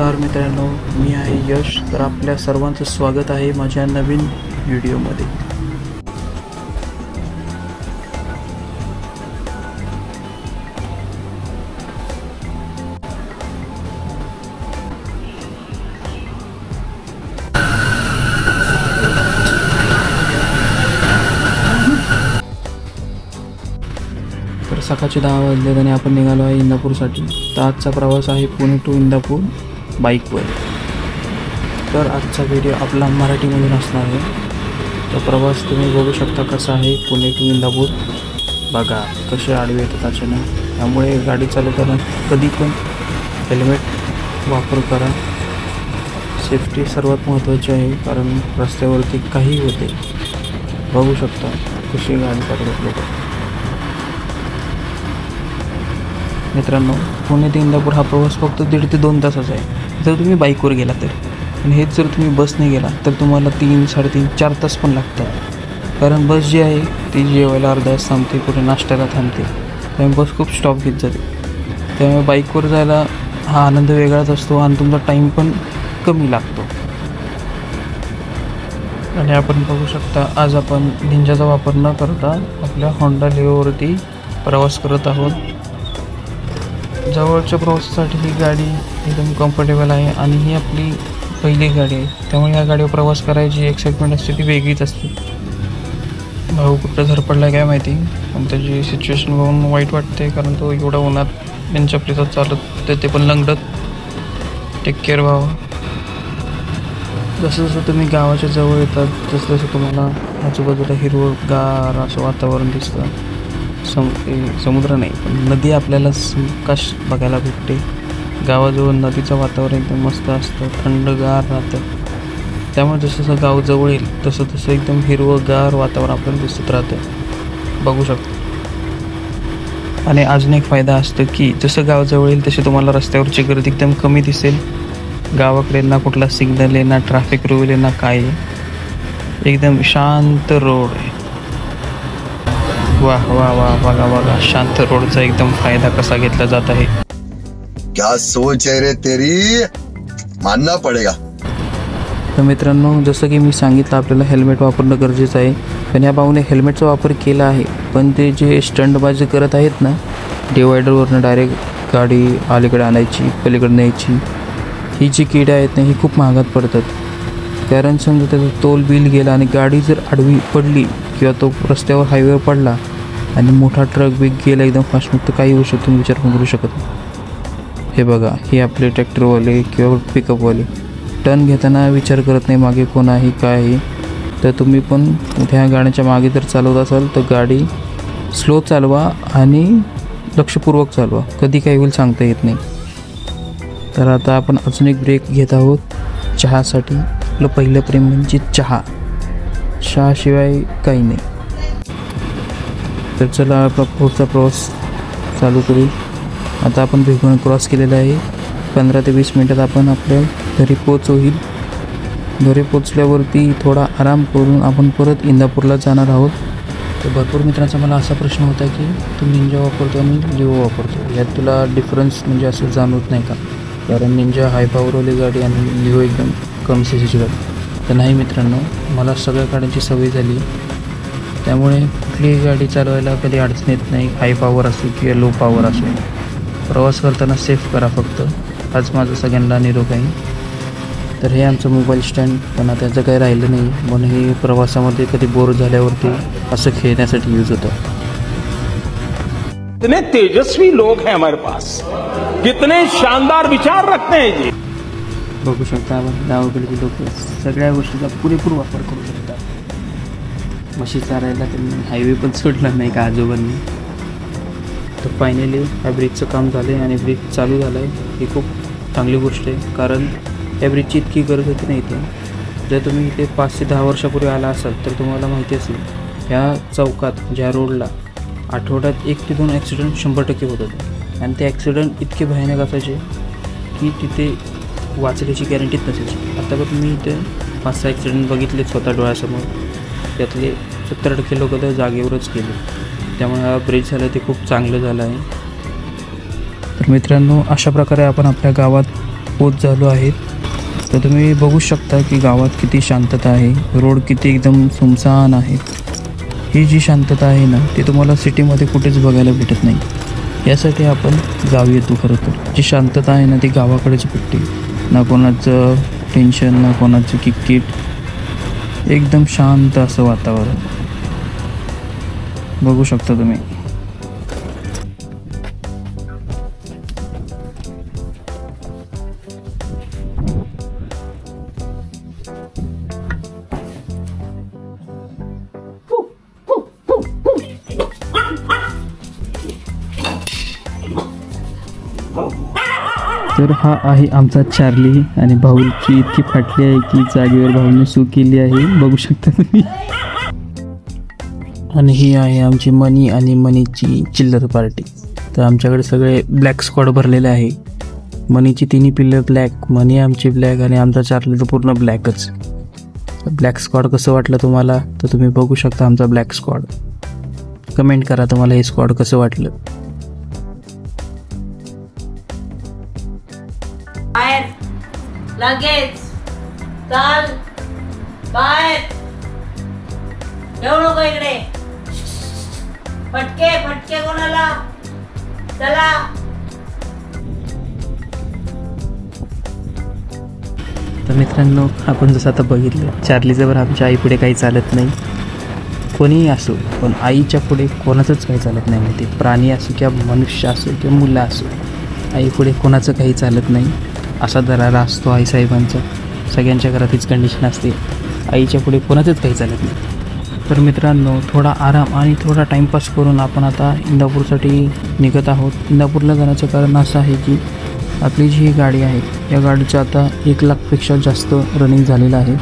नमस्कार मित्रांनो, मी आहे यश. तर आपल्या सर्वांचं स्वागत आहे माझ्या नवीन व्हिडिओमध्ये. तर सकाळचे 10 वाजले आणि आपण निघालो आहे इंदापूरसाठी. तर आजचा प्रवास आहे पुणे टू इंदापूर बाईकवर. तर आजचा व्हिडिओ आपला मराठीमधून असणार आहे. तो प्रवास तुम्ही बघू शकता कसा आहे. पुणे टू इंदापूर बघा कसे आडवे येतात अचानक. त्यामुळे गाडी चालवताना कधी पण हेल्मेट वापर करा. सेफ्टी सर्वात महत्त्वाची आहे, कारण रस्त्यावरती काही होते. बघू शकता कशी गाडी चालवत लोक. मित्रांनो, पुणे ते इंदापूर हा प्रवास फक्त 1.5 ते 2 तासाचा आहे जर तुम्ही बाईकवर गेला तर. आणि हेच जर तुम्ही बसने गेला तर तुम्हाला 3, 3.5, 4 तास पण लागतात. कारण बस जी आहे ती जेवायला अर्धा तास थांबते, कुठे नाश्त्याला थांबते. त्यामुळे बस खूप स्टॉप घेत जाते. त्यामुळे बाईकवर जायला हा आनंद वेगळाच असतो आणि तुमचा टाईम पण कमी लागतो. आणि आपण बघू शकता आज आपण निंजाचा वापर न करता आपल्या होंडा लिओवरती प्रवास करत आहोत. जवळच्या प्रवासासाठी ही गाडी एकदम कम्फर्टेबल आहे आणि ही आपली पहिली गाडी आहे. त्यामुळे या गाडीवर प्रवास करायची एक्साइटमेंट असते ती वेगळीच असते. भाऊ कुठं धरपडला काय माहिती, पण त्याची सिच्युएशन बघून वाईट वाटते. कारण तो एवढा उन्हात त्यांच्या प्लेसात चालत ते पण लंगडत. टेक केअर भावा. जसं जसं तुम्ही गावाच्या जवळ येतात तसं तसं तुम्हाला आजूबाजूला हिरवंगार असं वातावरण दिसतं. समुद्र नाही पण नदी आपल्याला सावकाश बघायला भेटते. गावाजवळ नदीचं वातावरण एकदम मस्त असतं, थंडगार राहतं. त्यामुळे जसं जसं गाव जवळ येईल तसं तसं एकदम हिरवंगार वातावरण आपल्याला दिसत राहतं. बघू शकतो. आणि अजून एक फायदा असतो की जसं गाव जवळ येईल तशी तुम्हाला रस्त्यावरची गर्दी एकदम कमी दिसेल. गावाकडे ना कुठला सिग्नल आहे, ना ट्रॅफिक रूल आहे, ना काय आहे. एकदम शांत रोड आहे. वाह वाह वाह, बघा बघा शांत रोडचा एकदम फायदा कसा घेतला जात आहे. क्या सोच है रे तेरी, मानना पडेगा. तर मित्रांनो, जसं की मी सांगितलं आपल्याला हेल्मेट वापरणं गरजेचं आहे. पण या भाऊने हेल्मेटचा वापर केला आहे, पण ते जे स्टंटबाजी करत आहेत ना, डिवायडरवरनं डायरेक्ट गाडी अलीकडे आणायची, पलीकडे न्यायची, ही जी किडे आहेत ना ही खूप महागात पडतात. कारण समजा त्याचं तोल बिल गेला आणि गाडी जर आडवी पडली किंवा तो रस्त्यावर हायवेवर पडला आणि मोठा ट्रक बिग गेला एकदम फास्ट, मग तर काही होऊ शकतो, विचार पण करू शकत नाही. हे बघा, हे आपले ट्रॅक्टरवाले किंवा पिकअपवाले टर्न घेताना विचार करत नाही मागे कोण आहे काय आहे. तर तुम्ही पण ह्या गाड्यांच्या मागे जर चालवत असाल तर गाडी स्लो चालवा आणि लक्षपूर्वक चालवा. कधी काही होईल सांगता येत नाही. तर आता आपण अजून एक ब्रेक घेत आहोत चहासाठी. आपलं पहिलं प्रेम म्हणजे चहा. चहाशिवाय काही नाही. तर चला आपला पुढचा प्रवास चालू करू. आता आपण भिगवण क्रॉस केलेला आहे. 15 ते 20 मिनटात आपण आपल्या घरी होईल. घरी पोचल्यावरती थोडा आराम करून आपण परत इंदापूरला जाणार आहोत. तर भरपूर मित्रांचा मला असा प्रश्न होता की तू निंजा वापरतो आणि लिओ वापरतो, यात तुला डिफरन्स म्हणजे असं जाणवत नाही का? कारण निंजा हाय पॉवरवाली गाडी आणि लिओ एकदम कमी सीसीची गाडी. तर नाही मित्रांनो, मला सगळ्या गाड्यांची सवय झाली. त्यामुळे कुठलीही गाडी चालवायला कधी अडचण येत नाही. हाय पॉवर असो किंवा लो पॉवर असो, प्रवास करताना सेफ करा फक्त. आज माझं सगळ्यांना निरोप आहे. तर हे आमचं मोबाईल स्टँड, पण त्याचं काही राहिलं नाही म्हणून हे प्रवासामध्ये कधी बोर झाल्यावरती असं खेळण्यासाठी यूज होतं. कितने तेजस्वी लोग हैं हमारे पास, कितने शानदार विचार रखते हैं जी. बघू शकता आपण गावाकडचे लोक सगळ्या गोष्टीचा पुरेपूर वापर करू शकतात. म्हशी चारायला त्यांनी हायवे पण सोडला नाही का आजोबांनी. तर फायनली ह्या ब्रिजचं काम झालं आहे आणि ब्रिज चालू झालं आहे. ही खूप चांगली गोष्ट आहे, कारण या ब्रिजची इतकी गरज होती नाही इथे. जर तुम्ही इथे 5 ते 10 वर्षापूर्वी आला असाल तर तुम्हाला माहिती असेल ह्या चौकात ज्या रोडला आठवड्यात 1 ते 2 ॲक्सिडेंट 100% होत होते. आणि ते ॲक्सिडेंट इतके भयानक असायचे की तिथे वाचण्याची गॅरंटीच नसायची. आता पण तुम्ही इथे 5-6 ॲक्सिडेंट बघितले स्वतः डोळ्यासमोर. त्यातले 70% लोक तर जागेवरच गेले. त्यामुळे हा ब्रिज झाला ते खूप चांगलं झालं आहे. तर मित्रांनो, अशा प्रकारे आपण आपल्या गावात पोच झालो आहेत. तर तुम्ही बघू शकता की गावात किती शांतता आहे, रोड किती एकदम सुमसान आहे. ही जी शांतता आहे ना ती तुम्हाला सिटीमध्ये कुठेच बघायला भेटत नाही. यासाठी आपण गावी येतो. खरं तर जी शांतता आहे ना ती गावाकडेच भेटते. ना कोणाचं टेन्शन, ना कोणाचं किटकिट, एकदम शांत असं वातावरण बघू शकता तुम्ही. तर हा आहे आमचा चार्ली आणि भाऊची इतकी फाटली आहे की जागेवर भाऊने सू केली आहे, बघू शकता तुम्ही. आणि ही आहे आमची मनी आणि मनीची चिल्लर पार्टी. तर आमच्याकडे सगळे ब्लॅक स्क्वॉड भरलेले आहे. मनीची तिन्ही पिल्लं ब्लॅक, मनी आमची ब्लॅक आणि आमचा चार्ली तर पूर्ण ब्लॅकच. ब्लॅक स्क्वॉड कसं वाटलं तुम्हाला तर तुम्ही बघू शकता आमचा ब्लॅक स्क्वॉड. कमेंट करा तुम्हाला हे स्क्वॉड कसं वाटलं. बाहेर लगेच चाल, बाहेर येऊ नको इकडे. फटके फटके कोणाला, चला. तर मित्रांनो, आपण जसं आता बघितलं चार्लीचं बरं आमच्या आईपुढे काही चालत नाही. कोणीही असो, पण आईच्या पुढे कोणाचंच काही चालत नाही. म्हणजे प्राणी असो किंवा मनुष्य असो किंवा मुलं असो, आईपुढे कोणाचं काही चालत नाही. असा दरारा असतो आईसाहेबांचा. सगळ्यांच्या घरात हीच कंडिशन असते, आईच्या पुढे कोणाचंच काही चालत नाही. तर मित्रांनो, थोडा आराम आणि थोडा टाईमपास करून आपण आता इंदापूरसाठी निघत आहोत. इंदापूरला जाण्याचं कारण असं आहे की आपली जी ही गाडी आहे या गाडीचं आता 1 लाखपेक्षा जास्त रनिंग झालेलं आहे.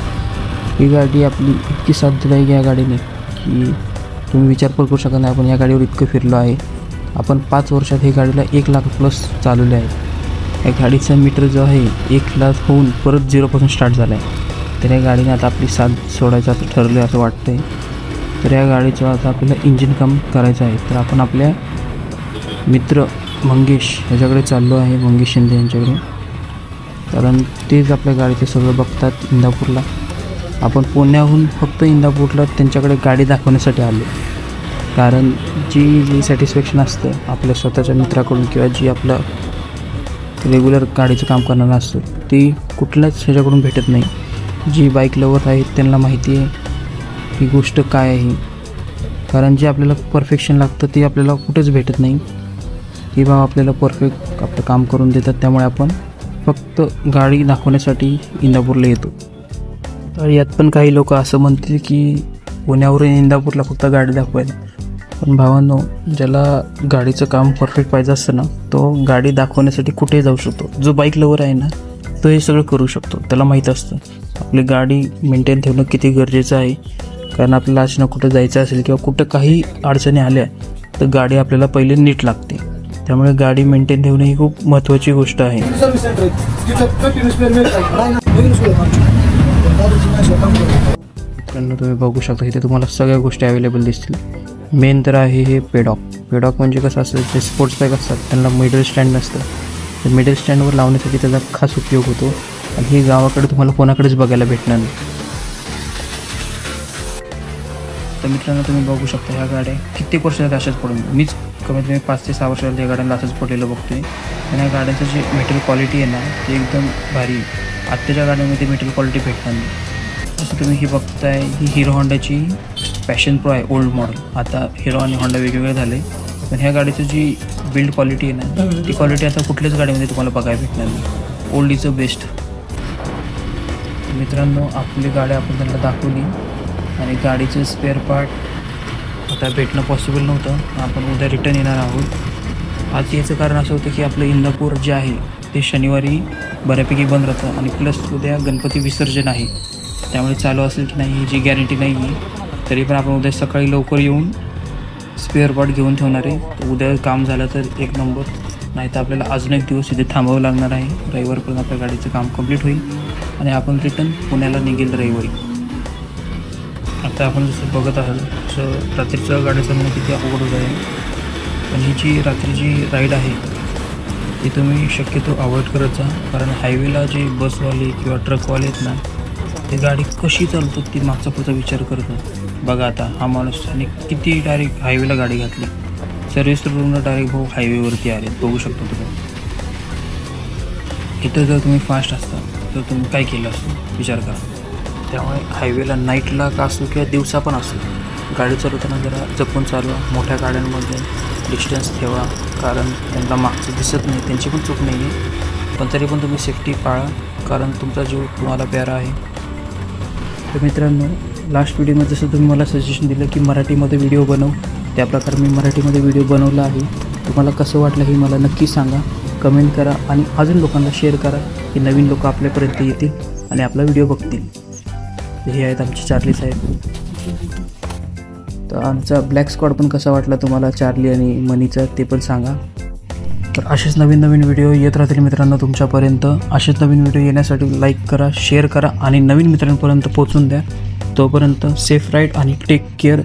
ही गाडी आपली इतकी साथ दिली आहे या गाडीने की तुम्ही विचार पण करू शकत नाही. आपण या गाडीवर इतकं फिरलो आहे. आपण 5 वर्षात ही गाडीला 1 लाख प्लस चालवले आहे. या गाडीचा मीटर जो आहे 1 लाख होऊन परत 0पासून स्टार्ट झाला आहे. तर या गाडीने आता आपली साथ सोडायचं असं ठरलं असं वाटतं आहे. तर या गाडीचं आता आपल्याला इंजिन काम करायचं आहे. तर आपण आपल्या मित्र मंगेश ह्याच्याकडे चाललो आहे, मंगेश शिंदे यांच्याकडे. कारण तेच आपल्या गाडीचं सगळं बघतात इंदापूरला. आपण पुण्याहून फक्त इंदापूरला त्यांच्याकडे गाडी दाखवण्यासाठी आलो. कारण जी सॅटिस्फॅक्शन असतं आपल्या स्वतःच्या मित्राकडून किंवा जी आपलं रेग्युलर गाडीचं काम करणारं असतं ती कुठल्याच ह्याच्याकडून भेटत नाही. जी बाईक लवर आहेत त्यांना माहिती आहे ही गोष्ट काय आहे. कारण जे आपल्याला परफेक्शन लागतं ते आपल्याला कुठेच भेटत नाही. की बाबा आपल्याला परफेक्ट आपलं काम करून देतात. त्यामुळे आपण फक्त गाडी दाखवण्यासाठी इंदापूरला येतो. तर यात पण काही लोक असं म्हणतील की पुण्यावरून इंदापूरला फक्त गाडी दाखवायला. पण भावांनो, ज्याला गाडीचं काम परफेक्ट पाहिजे असतं ना तो गाडी दाखवण्यासाठी कुठेही जाऊ शकतो. जो बाईक लवर आहे ना तो हे सगळं करू शकतो. त्याला माहीत असतं आपली गाडी मेंटेन ठेवणं किती गरजेचं आहे. कारण आपल्याला अचानक कुठं जायचं असेल किंवा कुठं काही अडचणी आल्या तर गाडी आपल्याला पहिले नीट लागते. त्यामुळे गाडी मेंटेन ठेवणं ही खूप महत्त्वाची गोष्ट आहे. तुम्ही बघू शकता इथे तुम्हाला सगळ्या गोष्टी अवेलेबल दिसतील. मेन तर आहे हे पेडॉक. पेडॉक म्हणजे कसं असतं, जे स्पोर्ट्स बाईक असतात त्यांना मिडल स्टँड नसतं. तर मिडल स्टँडवर लावण्यासाठी त्याचा खास उपयोग होतो. आणि हे गावाकडे तुम्हाला कोणाकडेच बघायला भेटणार नाही. तर मित्रांनो, तुम्ही बघू शकता ह्या गाड्या कित्येक वर्षात अशाच पडून, मीच कमीत कमी 5 ते 6 वर्षाला या गाड्यांना असंच पडलेलं बघतोय. आणि या गाड्यांचं जे मेटेरियल क्वालिटी आहे ना ते एकदम भारी. आत्ताच्या गाड्यांमध्ये मेटेरियल क्वालिटी भेटणार नाही. जसं तुम्ही ही बघताय ही हिरो होंडाची पॅशन प्रो आहे, ओल्ड मॉडेल. आता हिरो आणि होंडा वेगवेगळे झाले. पण ह्या गाडीची जी बिल्ड क्वालिटी आहे ना ती क्वालिटी आता कुठल्याच गाडीमध्ये तुम्हाला बघायला भेटणार नाही. Old is a best. मित्रांनो, आपली गाडी आपण त्यांना दाखवली आणि गाडीचं स्पेअर पार्ट आता भेटणं पॉसिबल नव्हतं. आपण उद्या रिटर्न येणार आहोत. आज याचं कारण असं होतं की आपलं इंदापूर जे आहे ते शनिवारी बऱ्यापैकी बंद राहतं आणि प्लस उद्या गणपती विसर्जन आहे. त्यामुळे चालू असेल की नाही याची गॅरंटी नाही आहे. तरी पण आपण उद्या सकाळी लवकर येऊन स्पेअर पार्ट घेऊन ठेवणार आहे. तर उद्या काम झालं तर 1 नंबर, नाही तर आपल्याला अजून एक दिवस इथे थांबावं लागणार आहे. रविवारपर्यंत आपल्या गाडीचं काम कंप्लीट होईल आणि आपण रिटर्न पुण्याला निघेल रविवारी. आता आपण जसं बघत आहात तसं रात्रीचं गाडी चालवणं किती अवघड होत आहे. पण ही जी रात्रीची राईड आहे ते तुम्ही शक्यतो अवॉइड करत जा, कारण हायवेला जे बसवाले किंवा ट्रकवाले आहेत ना, ते गाडी कशी चालतात ती मागचा पुढचा विचार करतात. बघा आता हा माणूस आणि किती डायरेक्ट हायवेला गाडी घातली, सर्व्हिस रोडवरून डायरेक्ट भाऊ हायवेवरती आले. बघू शकतो तुम्ही. इथं जर तुम्ही फास्ट असता तर तुम्ही काय केलं असतं विचार करा. त्यामुळे हायवेला नाईटला का असो किंवा दिवसा पण असो, गाडी चालवताना जरा जपून चालवा. मोठ्या गाड्यांमध्ये डिस्टन्स ठेवा, कारण त्यांना मागचं दिसत नाही, त्यांची पण चूक नाही आहे, पण तरी पण तुम्ही सेफ्टी पाळा, कारण तुमचा जीव तुम्हाला प्यारा आहे. तर मित्रांनो, लास्ट व्हिडिओमध्ये जसं तुम्ही मला सजेशन दिलं की मराठीमध्ये व्हिडिओ बनव, त्याप्रकारे मी मराठीमध्ये व्हिडिओ बनवला आहे. तुम्हाला कसं वाटलं हे मला नक्की सांगा, कमेंट करा आणि अजून लोकांना शेअर करा की नवीन लोक आपल्यापर्यंत येतील आणि आपला व्हिडिओ बघतील. हे आहेत आमचे चार्ली साहेब. तर आमचा ब्लॅक स्क्वॉड पण कसा वाटला तुम्हाला, चार्ली आणि मनीचा, ते पण सांगा. तर असेच नवीन नवीन व्हिडिओ येत राहतील मित्रांनो तुमच्यापर्यंत. असेच नवीन व्हिडिओ येण्यासाठी लाईक करा, शेअर करा आणि नवीन मित्रांपर्यंत पोहोचून द्या. तोपर्यंत सेफ राईड आणि टेक केअर.